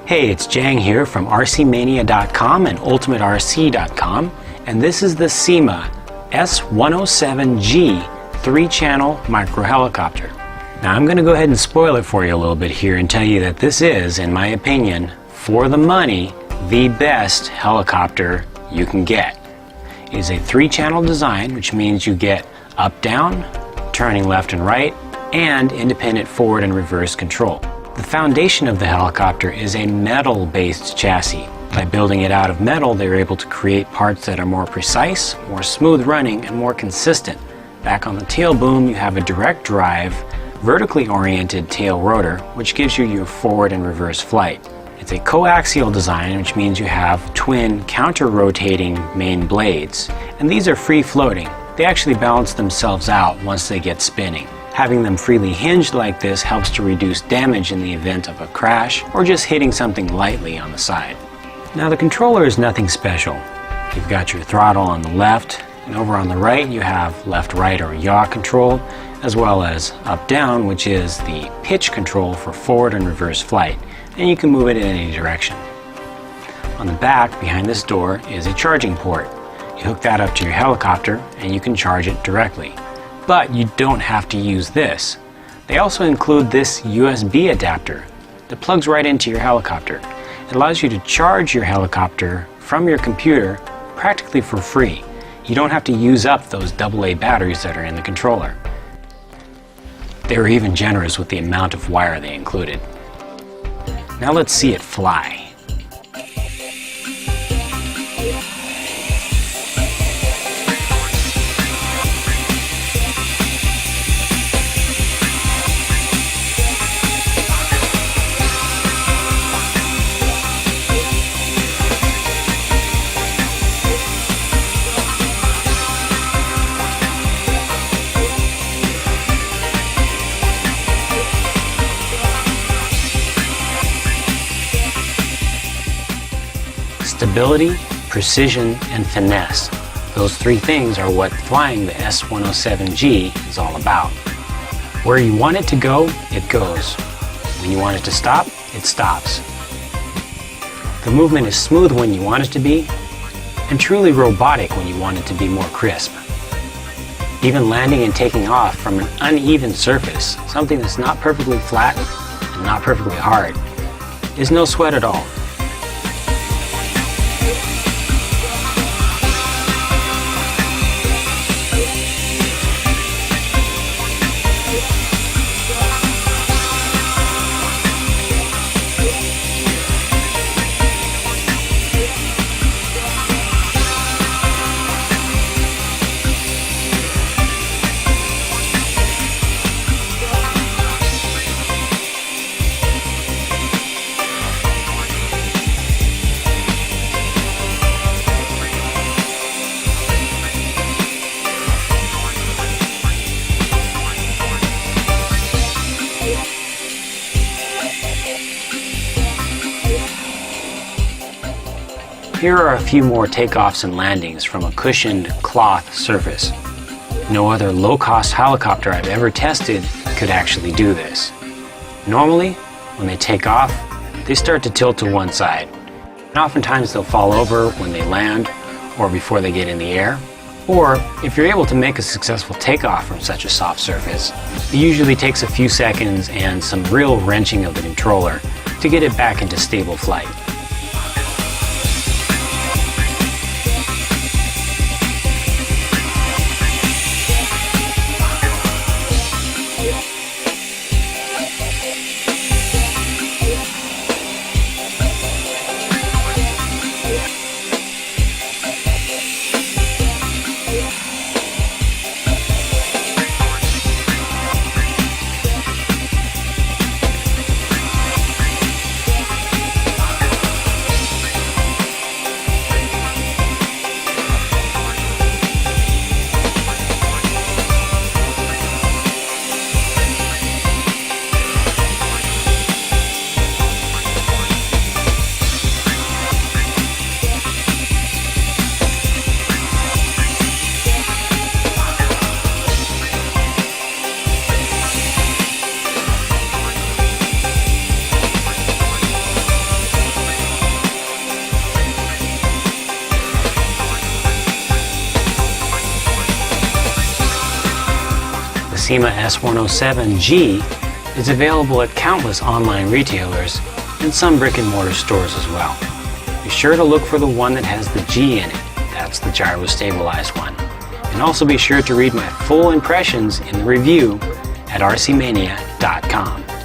Hey, it's Jang here from rcmania.com and ultimaterc.com, and this is the Syma S107-G 3-channel micro helicopter. Now I'm going to go ahead and spoil it for you a little bit here and tell you that this is, in my opinion, for the money, the best helicopter you can get. It is a 3-channel design, which means you get up-down, turning left and right, and independent forward and reverse control. The foundation of the helicopter is a metal-based chassis. By building it out of metal, they were able to create parts that are more precise, more smooth running, and more consistent. Back on the tail boom, you have a direct drive, vertically oriented tail rotor, which gives you your forward and reverse flight. It's a coaxial design, which means you have twin counter-rotating main blades, and these are free-floating. They actually balance themselves out once they get spinning. Having them freely hinged like this helps to reduce damage in the event of a crash or just hitting something lightly on the side. Now the controller is nothing special. You've got your throttle on the left, and over on the right you have left-right or yaw control, as well as up-down, which is the pitch control for forward and reverse flight, and you can move it in any direction. On the back, behind this door, is a charging port. You hook that up to your helicopter and you can charge it directly. But you don't have to use this. They also include this USB adapter that plugs right into your helicopter. It allows you to charge your helicopter from your computer practically for free. You don't have to use up those AA batteries that are in the controller. They were even generous with the amount of wire they included. Now let's see it fly. Stability, precision, and finesse. Those 3 things are what flying the S107-G is all about. Where you want it to go, it goes. When you want it to stop, it stops. The movement is smooth when you want it to be, and truly robotic when you want it to be more crisp. Even landing and taking off from an uneven surface, something that's not perfectly flat and not perfectly hard, is no sweat at all. Here are a few more takeoffs and landings from a cushioned cloth surface. No other low-cost helicopter I've ever tested could actually do this. Normally, when they take off, they start to tilt to one side. And oftentimes they'll fall over when they land or before they get in the air. Or, if you're able to make a successful takeoff from such a soft surface, it usually takes a few seconds and some real wrenching of the controller to get it back into stable flight. Syma S107-G is available at countless online retailers and some brick-and-mortar stores as well. Be sure to look for the one that has the G in it. That's the gyro-stabilized one. And also be sure to read my full impressions in the review at rcmania.com.